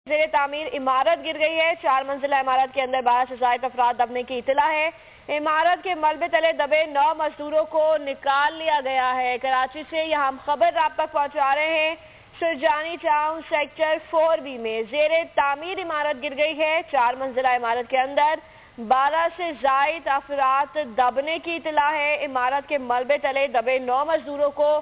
ज़ेरे तामीर इमारत गिर गई है। 4 मंजिला इमारत के अंदर 12 से ज़ायद अफराद दबने की इत्तला है। इमारत के मलबे तले दबे 9 मजदूरों को निकाल लिया गया है। कराची से यहाँ हम खबर आप तक पहुँचा रहे हैं। सुरजानी टाउन सेक्टर 4B में ज़ेरे तामीर इमारत गिर गई है। 4 मंजिला इमारत के अंदर 12 से ज़ायद अफराद दबने की इत्तला है। इमारत के मलबे तले दबे 9 मजदूरों को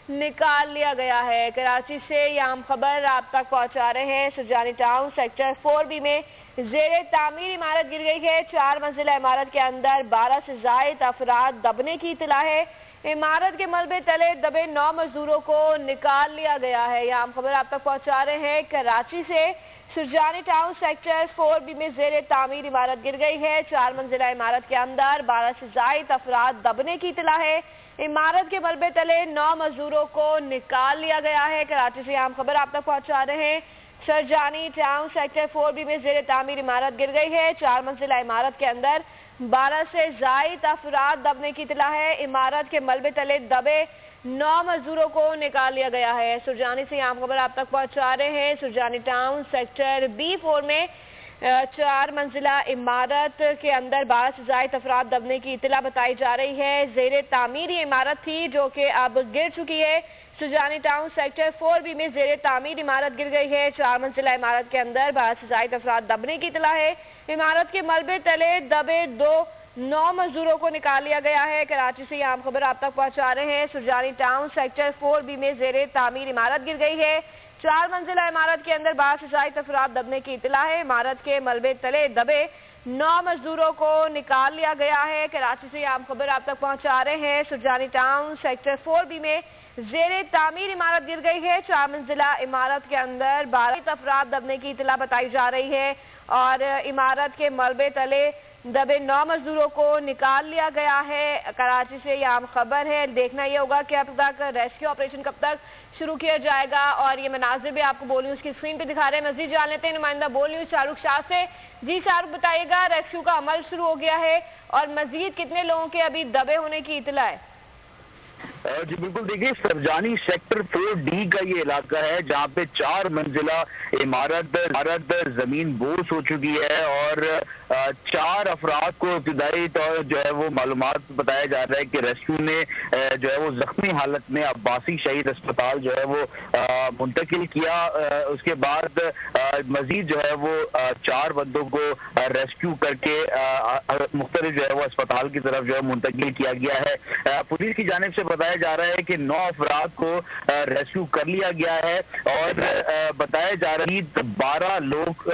निकाल लिया गया है। कराची से यहाँ हम खबर आप तक पहुँचा रहे हैं। सुरजानी टाउन सेक्टर 4B में ज़ेरे तामीर इमारत गिर गई है। 4 मंजिला इमारत के अंदर 12 से ज़ायद अफराद दबने की इत्तला है। इमारत के मलबे तले दबे 9 मजदूरों को निकाल लिया गया है। यहाँ हम खबर आप तक पहुँचा रहे हैं। कराची से सुरजानी टाउन सेक्टर 4B में ज़ेरे तामीर इमारत गिर गई है। 4 मंजिला इमारत के अंदर 12 से ज़ायद अफराद दबने की इत्तला है। इमारत के मलबे तले 9 मजदूरों को निकाल लिया गया है। कराची से हम खबर आप तक पहुँचा रहे हैं। सुरजानी टाउन सेक्टर 4B में ज़ेरे तामीर इमारत गिर गई है। 4 मंजिला इमारत के अंदर 12 से ज़ायद अफराद दबने की इत्तला है। इमारत के मलबे तले दबे 9 मजदूरों को निकाल लिया गया है। सुरजानी से यहाँ खबर आप तक पहुँचा रहे हैं। सुरजानी टाउन सेक्टर B4 में 4 मंजिला इमारत के अंदर 12 से ज़ायद अफराद दबने की इत्तला बताई जा रही है। ज़ेरे तामीर ये इमारत थी जो कि अब गिर चुकी है। सुरजानी टाउन सेक्टर 4B में ज़ेरे तामीर इमारत गिर गई है। 4 मंजिला इमारत के अंदर 12 से ज़ायद अफराद दबने की इत्तला है। इमारत के मलबे तले दबे 9 मजदूरों को निकाल लिया गया है। कराची से यहाँ खबर आप तक पहुँचा रहे हैं। सुरजानी टाउन सेक्टर 4B में ज़ेरे तामीर इमारत गिर गई है। 4 मंजिला इमारत के अंदर 12 से ज़ायद अफराद दबने की इत्तला है। इमारत के मलबे तले दबे 9 मजदूरों को निकाल लिया गया है। कराची से यहाँ खबर आप तक पहुँचा रहे हैं। सुरजानी टाउन सेक्टर 4B में ज़ेरे तामीर इमारत गिर गई है। 4 मंजिला इमारत के अंदर 12 अफराद दबने की इत्तला बताई जा रही है और इमारत के मलबे तले दबे 9 मजदूरों को निकाल लिया गया है। कराची से यहाँ खबर है। देखना ये होगा कि अब तक रेस्क्यू ऑपरेशन कब तक शुरू किया जाएगा और ये मनाजिर भी आपको बोल न्यूज़ की स्क्रीन पे दिखा रहे हैं। मजीद जान लेते हैं नुमाइंदा बोल न्यूज़ शाहरुख शाह से। जी शाहरुख, बताइएगा, रेस्क्यू का अमल शुरू हो गया है और मजीद कितने लोगों के अभी दबे होने की इत्तला है? जी बिल्कुल, देखिए सुरजानी सेक्टर 4D का ये इलाका है जहाँ पे 4 मंजिला इमारत जमीन बोस हो चुकी है और 4 अफराद को इब्तिदाई तौर जो है वो मालूमात बताया जा रहा है कि रेस्क्यू ने जो है वो जख्मी हालत में अब्बासी शहीद अस्पताल जो है वो मुंतकिल किया। उसके बाद मजीद जो है वो 4 बंदों को रेस्क्यू करके मुख्तलिफ जो है वो अस्पताल की तरफ जो है मुंतकिल किया गया है। पुलिस की जानिब से बताया जा रहा है कि 9 अफराद को रेस्क्यू कर लिया गया है और बताया जा रहा है कि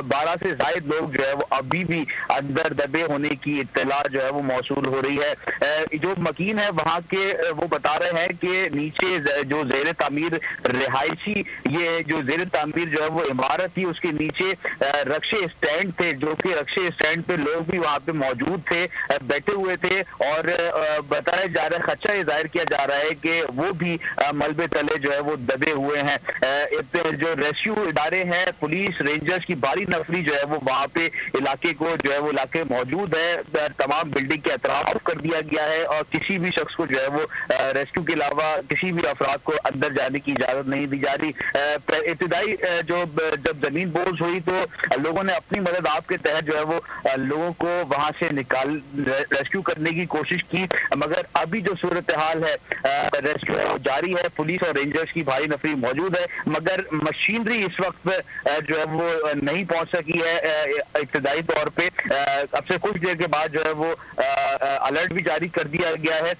12 से ज़ायद लोग जो है वो अभी भी अंदर दबे होने की इत्तला जो है वो मौसूल हो रही है। जो मकीन है वहाँ के वो बता रहे हैं कि नीचे जो ज़ेरे तामीर रिहायशी ये जो ज़ेरे तामीर जो है वो इमारत थी उसके नीचे रक्शे स्टैंड थे, जो कि रक्शे स्टैंड पे लोग भी वहाँ पे मौजूद थे, बैठे हुए थे और बताया जा रहा है, खदशा ये जाहिर किया जा रहा है कि वो भी मलबे तले जो है वो दबे हुए हैं। जो रेस्क्यू इदारे हैं, पुलिस रेंजर्स की भारी नफरी जो है वो वहाँ पे इलाके को जो है वो इलाके मौजूद है। तमाम बिल्डिंग के अतराफ कर दिया गया है और किसी भी शख्स को जो है वो रेस्क्यू के अलावा किसी भी अफराद को अंदर जाने की इजाजत नहीं दी जा रही। इब्तिदाई जब जमीन बोझ हुई तो लोगों ने अपनी मदद आपके तहत जो है वो लोगों को वहाँ से रेस्क्यू करने की कोशिश की, मगर अभी जो सूरत हाल है रेस्क्यू जारी है। पुलिस और रेंजर्स की भारी नफरी मौजूद है मगर मशीनरी इस वक्त जो है वो नहीं पहुंच सकी है इब्तिदाई तौर पे। अब से कुछ देर के बाद जो है वो अलर्ट भी जारी कर दिया गया है।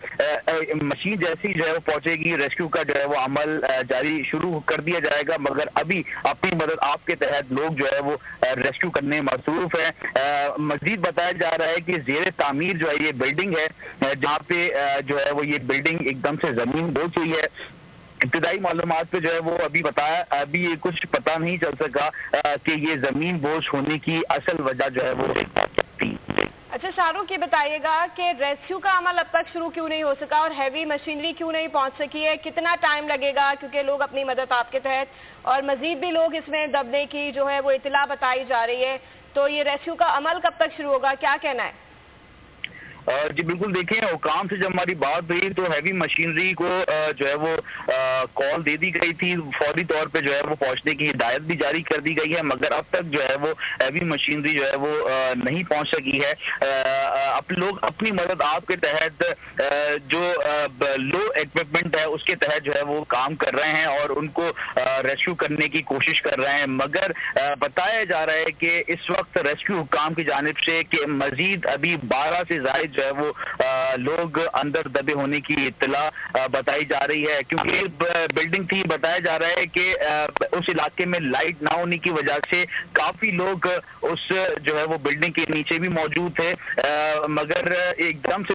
मशीन जैसी जो है वो पहुंचेगी रेस्क्यू का जो है वो अमल जारी शुरू कर दिया जाएगा, मगर अभी अपनी मदद आपके तहत लोग जो है वो रेस्क्यू करने में मसरूफ है। मजीद बताया जा रहा है कि ज़ेरे तामीर जो है ये बिल्डिंग है जहाँ पे जो है वो ये बिल्डिंग एकदम से जमीन बोझ हुई है। इब्तिदाई मालूमात पे जो है वो अभी ये कुछ पता नहीं चल सका कि ये जमीन बोझ होने की असल वजह जो है वो अच्छा शाहरुख, ये बताइएगा कि रेस्क्यू का अमल अब तक शुरू क्यों नहीं हो सका और हैवी मशीनरी क्यों नहीं पहुंच सकी है? कितना टाइम लगेगा? क्योंकि लोग अपनी मदद आपके तहत और मजीद भी लोग इसमें दबने की जो है वो इत्तला बताई जा रही है, तो ये रेस्क्यू का अमल कब तक शुरू होगा, क्या कहना है? جی بالکل دیکھیں حکام سے جب ہماری بات ہوئی تو ہیوی مشینری کو جو ہے وہ کال دے دی گئی تھی، فوری طور پہ جو ہے وہ پہنچنے کی ہدایت بھی جاری کر دی گئی ہے، مگر اب تک جو ہے وہ ہیوی مشینری جو ہے وہ نہیں پہنچ سکی ہے۔ لوگ اپنی مدد آپ کے تحت جو لو ایکوپمنٹ ہے اس کے تحت جو ہے وہ کام کر رہے ہیں اور ان کو ریسکیو کرنے کی کوشش کر رہے ہیں، مگر بتایا جا رہا ہے کہ اس وقت ریسکیو حکام کی جانب سے کہ مزید ابھی 12 سے زائد جو ہے وہ لوگ اندر دبے ہونے کی اطلاع بتائی جا رہی ہے، کیونکہ بلڈنگ تھی۔ بتایا جا رہا ہے کہ اس علاقے میں لائٹ نہ ہونے کی وجہ سے کافی لوگ اس جو ہے وہ بلڈنگ کے نیچے بھی موجود تھے، مگر ایک دم سے